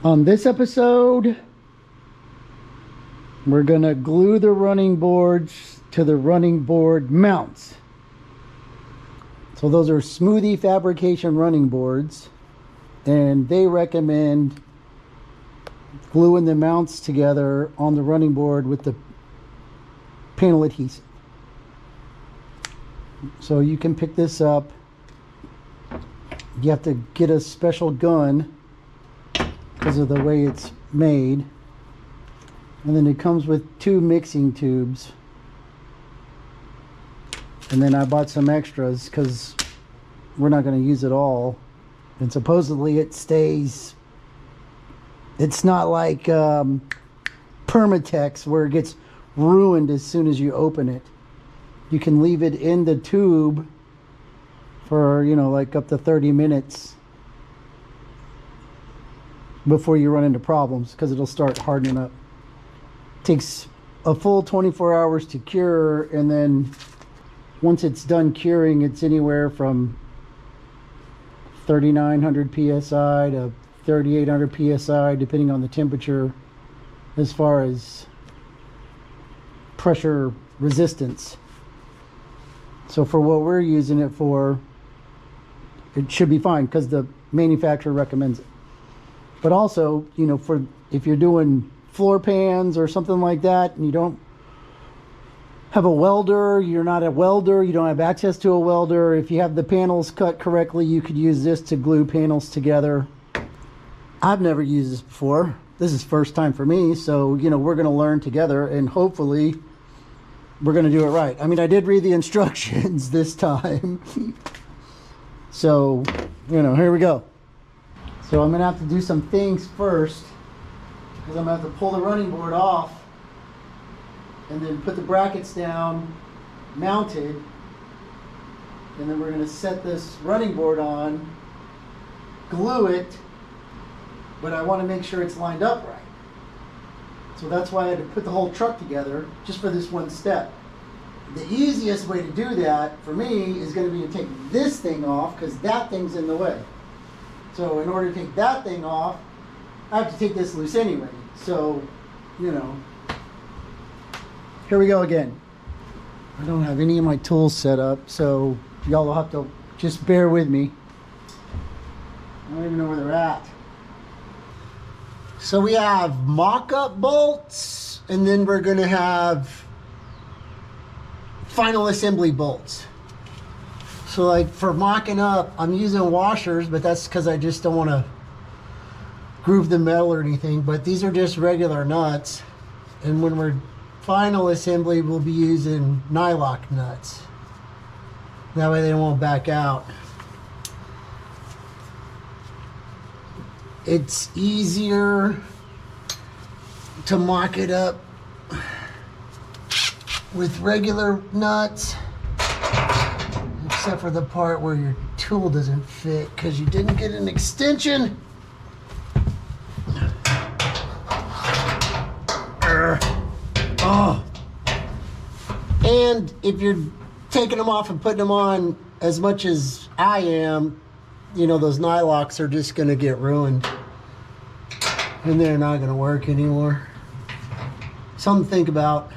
On this episode, we're going to glue the running boards to the running board mounts. So those are Smoothie Fabrication running boards, and they recommend gluing the mounts together on the running board with the panel adhesive. So you can pick this up. You have to get a special gun because of the way it's made. And then it comes with 2 mixing tubes. And then I bought some extras because we're not going to use it all. And supposedly it stays. It's not like Permatex where it gets ruined as soon as you open it. You can leave it in the tube for, like up to 30 minutes before you run into problems, because it'll start hardening up. It takes a full 24 hours to cure, and then once it's done curing, it's anywhere from 3,900 psi to 3,800 psi, depending on the temperature, as far as pressure resistance. So for what we're using it for, it should be fine because the manufacturer recommends it. But also, for if you're doing floor pans or something like that, and you don't have a welder, you're not a welder, you don't have access to a welder, if you have the panels cut correctly, you could use this to glue panels together. I've never used this before. This is first time for me, so we're going to learn together, and hopefully we're going to do it right. I mean, I did read the instructions this time. So, here we go. So I'm going to have to do some things first, because I'm going to have to pull the running board off and then put the brackets down, mounted, and then we're going to set this running board on, glue it, but I want to make sure it's lined up right. So that's why I had to put the whole truck together just for this one step. The easiest way to do that for me is going to be to take this thing off, because that thing's in the way. So in order to take that thing off, I have to take this loose anyway. So, here we go again. I don't have any of my tools set up, so y'all will have to just bear with me. I don't even know where they're at. So we have mock-up bolts, and then we're going to have final assembly bolts. So like for mocking up, I'm using washers, but that's because I just don't want to groove the metal or anything. But these are just regular nuts. And when we're final assembly, we'll be using nylock nuts. That way they won't back out. It's easier to mock it up with regular nuts, except for the part where your tool doesn't fit because you didn't get an extension. Oh. And if you're taking them off and putting them on as much as I am, those nylocks are just going to get ruined. And they're not going to work anymore. Something to think about.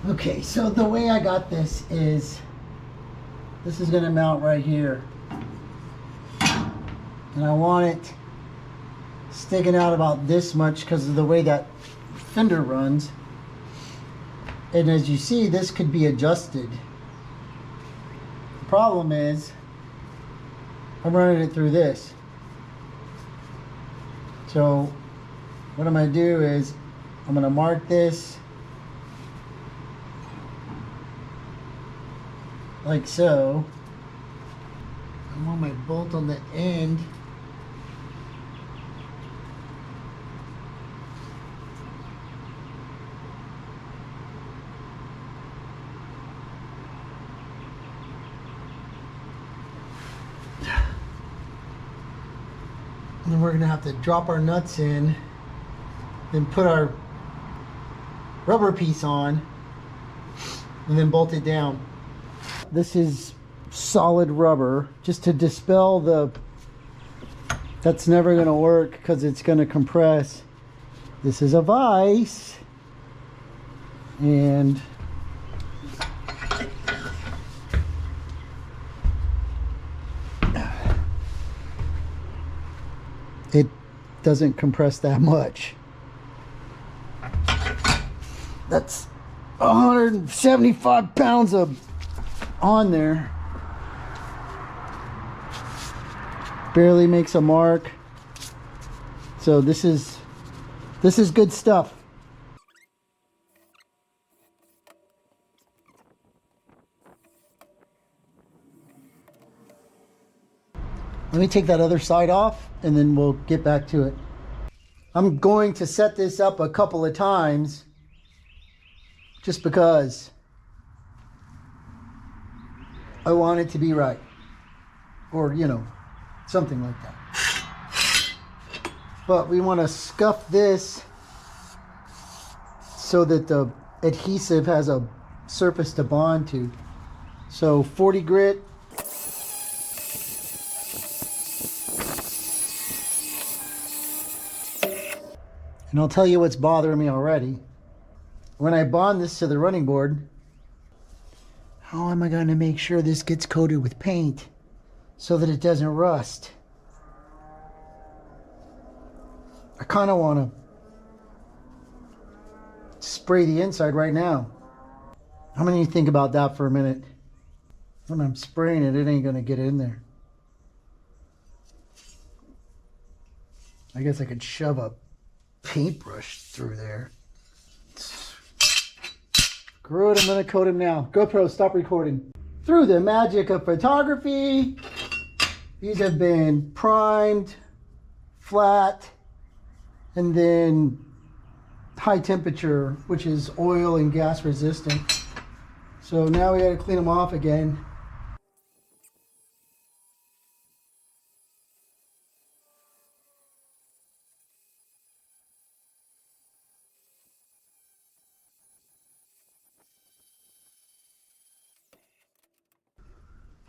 Okay, so the way I got this is going to mount right here. And I want it sticking out about this much because of the way that fender runs. And as you see, this could be adjusted. The problem is I'm running it through this. So what I'm going to do is I'm going to mark this like so. I want my bolt on the end. And then we're going to have to drop our nuts in, then put our rubber piece on, and then bolt it down. This is solid rubber, just to dispel the, that's never going to work because it's going to compress. This is a vise, and it doesn't compress that much. That's 175 pounds of on there. Barely makes a mark. So this is good stuff. Let me take that other side off and then we'll get back to it. I'm going to set this up a couple of times just because I want it to be right. Or, you know, something like that. But we want to scuff this so that the adhesive has a surface to bond to. So 40 grit. And I'll tell you what's bothering me already. When I bond this to the running board, how am I going to make sure this gets coated with paint so that it doesn't rust? I kind of want to spray the inside right now. I'm going to think about that for a minute. When I'm spraying it, it ain't going to get in there. I guess I could shove a paintbrush through there. Screw it, I'm going to coat him now. GoPro, stop recording. Through the magic of photography, these have been primed, flat, and then high temperature, which is oil and gas resistant. So now we got to clean them off again.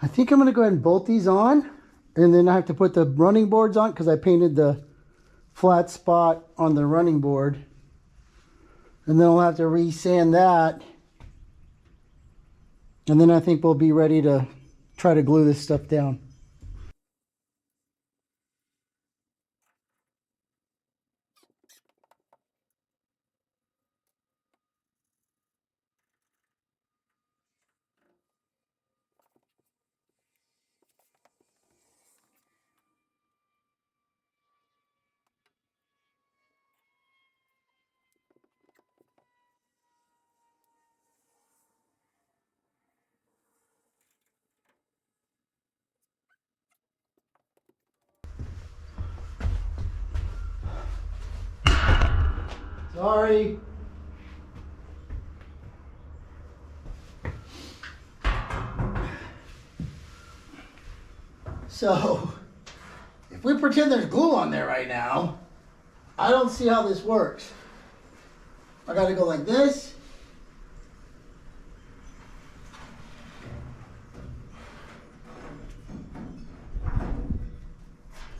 I think I'm going to go ahead and bolt these on, and then I have to put the running boards on because I painted the flat spot on the running board. And then I'll have to re-sand that. And then I think we'll be ready to try to glue this stuff down. Sorry. So, if we pretend there's glue on there right now, I don't see how this works. I gotta go like this.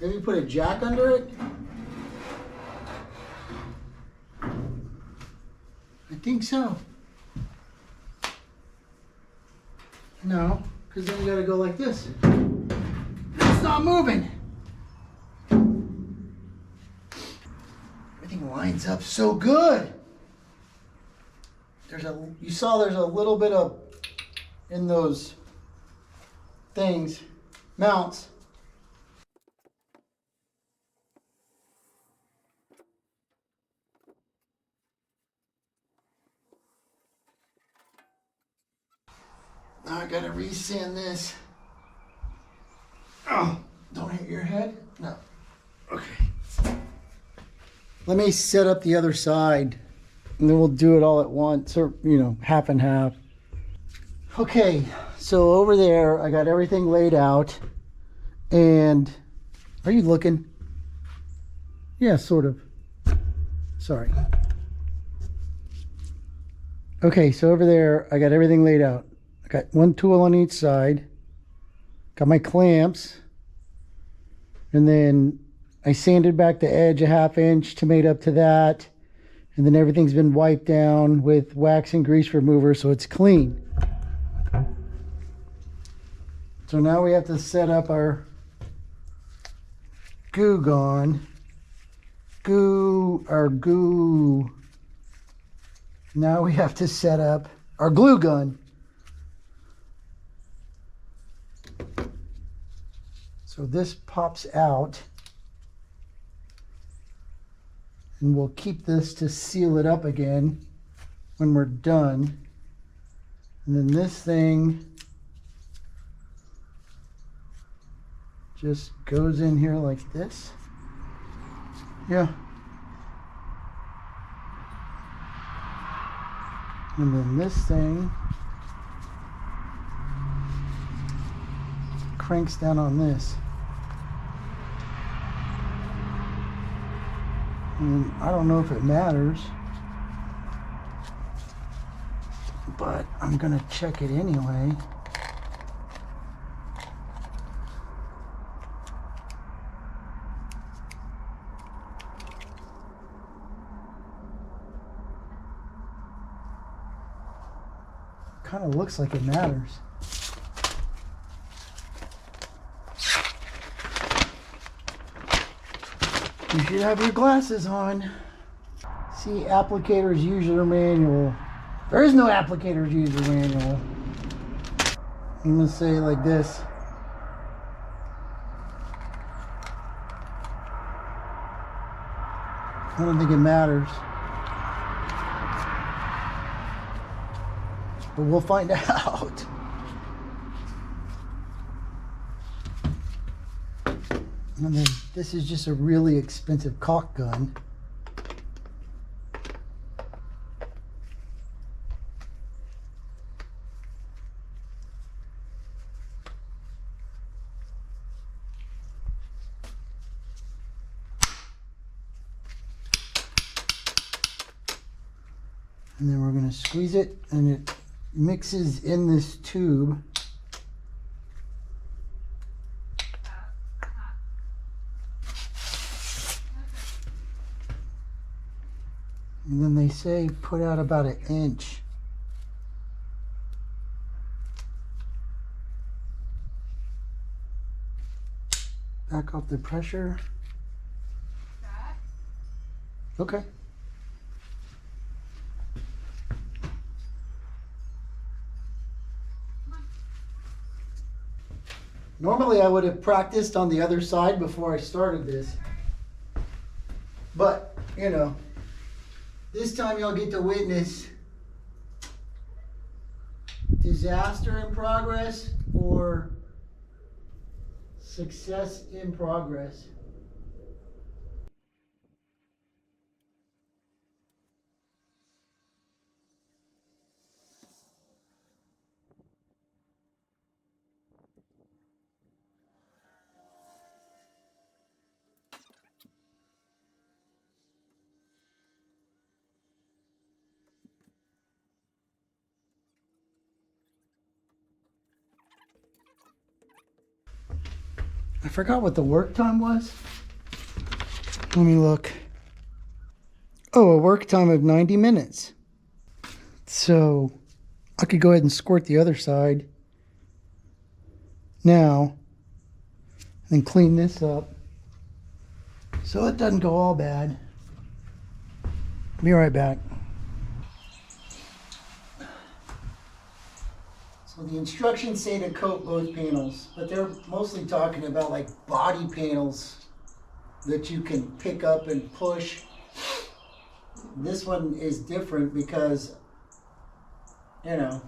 Maybe put a jack under it. I think so. No, because then you gotta go like this. It's not moving. Everything lines up so good. You saw there's a little bit of in those things, mounts. Now I gotta resand this. Oh, don't hit your head? No. Okay. Let me set up the other side and then we'll do it all at once, or, you know, half and half. Okay, so over there I got everything laid out. And are you looking? Yeah, sort of. Sorry. Okay, so over there I got everything laid out. I got one tool on each side. Got my clamps. And then I sanded back the edge a ½ inch to mate up to that. And then everything's been wiped down with wax and grease remover so it's clean. So now we have to set up our goo gun. Now we have to set up our glue gun. So this pops out. And we'll keep this to seal it up again when we're done. And then this thing just goes in here like this. Yeah. And then this thing cranks down on this. And I don't know if it matters, but I'm gonna check it anyway. Kind of looks like it matters. You should have your glasses on. See, applicator's user manual. There is no applicator's user manual. I'm gonna say it like this. I don't think it matters. But we'll find out. And then this is just a really expensive caulk gun. And then we're going to squeeze it and it mixes in this tube. And then they say put out about 1 inch. Back off the pressure. Okay. Normally I would have practiced on the other side before I started this. But, you know, this time y'all get to witness disaster in progress or success in progress. I forgot what the work time was. Let me look. Oh, a work time of 90 minutes. So I could go ahead and squirt the other side now and clean this up so it doesn't go all bad. Be right back. So the instructions say to coat both panels, but they're mostly talking about like body panels that you can pick up and push. This one is different because, you know,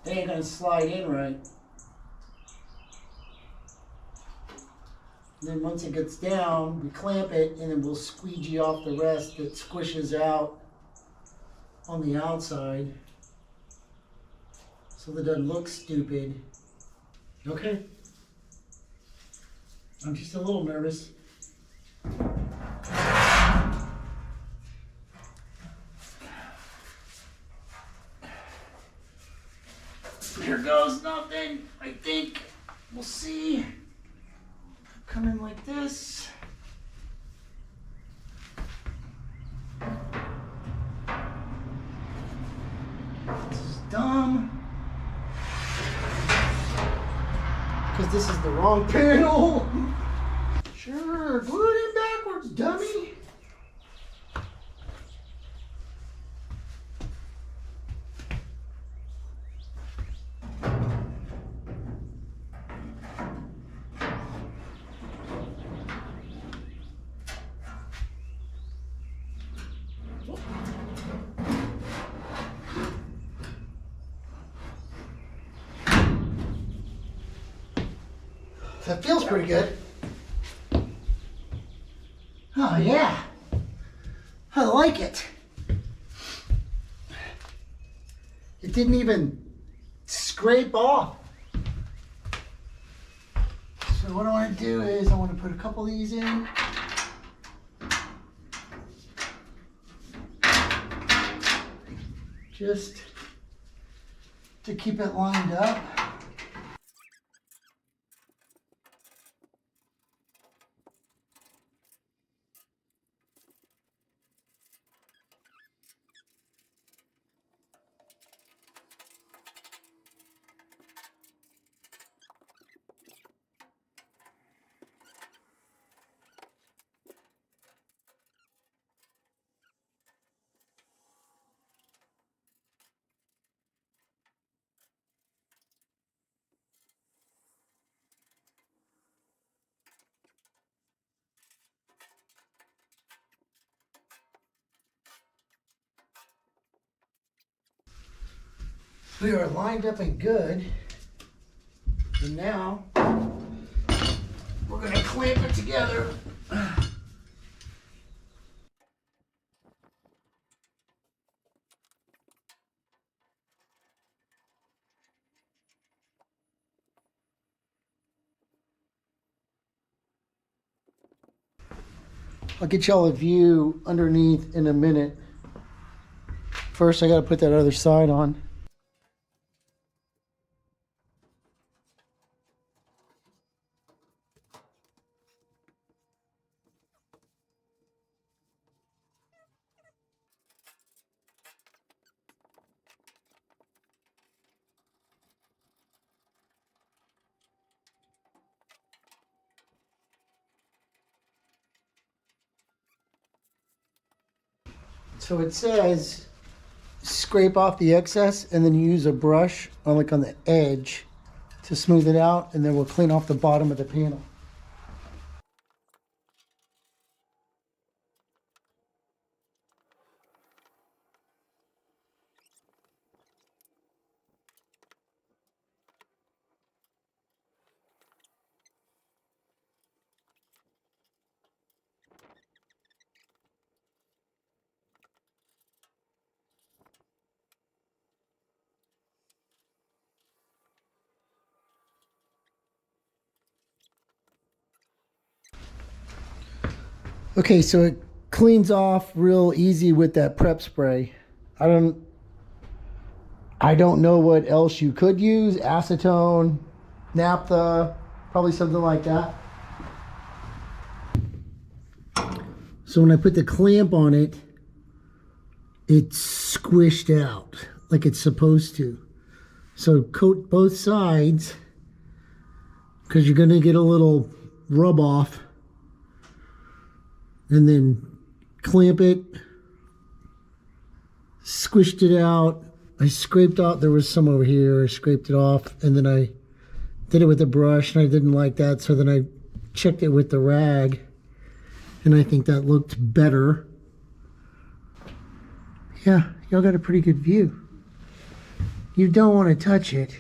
it ain't gonna slide in right. And then once it gets down, we clamp it and then we'll squeegee off the rest that squishes out on the outside so that it doesn't look stupid. Okay. I'm just a little nervous. Here goes nothing, I think. We'll see. Come in like this. This is dumb. Because this is the wrong panel. Sure, glue it in backwards, dummy. That feels pretty good. Oh yeah, I like it. It didn't even scrape off. So what I want to do is I want to put a couple of these in. Just to keep it lined up. We are lined up and good. And now we're going to clamp it together. I'll get y'all a view underneath in a minute. First, I got to put that other side on. So it says scrape off the excess and then use a brush on like on the edge to smooth it out, and then we'll clean off the bottom of the panel. Okay, so it cleans off real easy with that prep spray. I don't know what else you could use. Acetone, naphtha, probably something like that. So when I put the clamp on it, it's squished out like it's supposed to. So coat both sides because you're going to get a little rub off, and then clamp it, squished it out. I scraped out, there was some over here, I scraped it off, and then I did it with a brush, and I didn't like that, so then I checked it with the rag, and I think that looked better. Yeah, y'all got a pretty good view. You don't want to touch it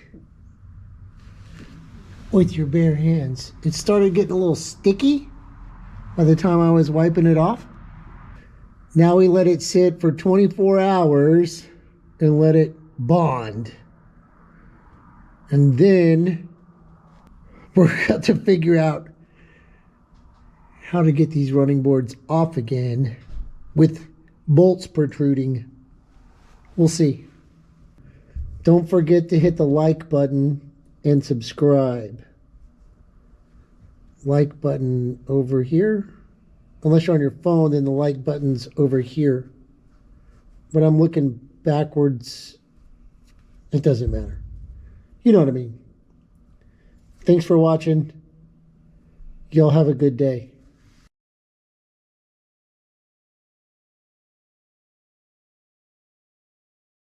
with your bare hands. It started getting a little sticky by the time I was wiping it off. Now we let it sit for 24 hours and let it bond. And then we're got to figure out how to get these running boards off again with bolts protruding. We'll see. Don't forget to hit the like button and subscribe. Like button over here. Unless you're on your phone, then the like button's over here. But I'm looking backwards. It doesn't matter. You know what I mean. Thanks for watching. Y'all have a good day.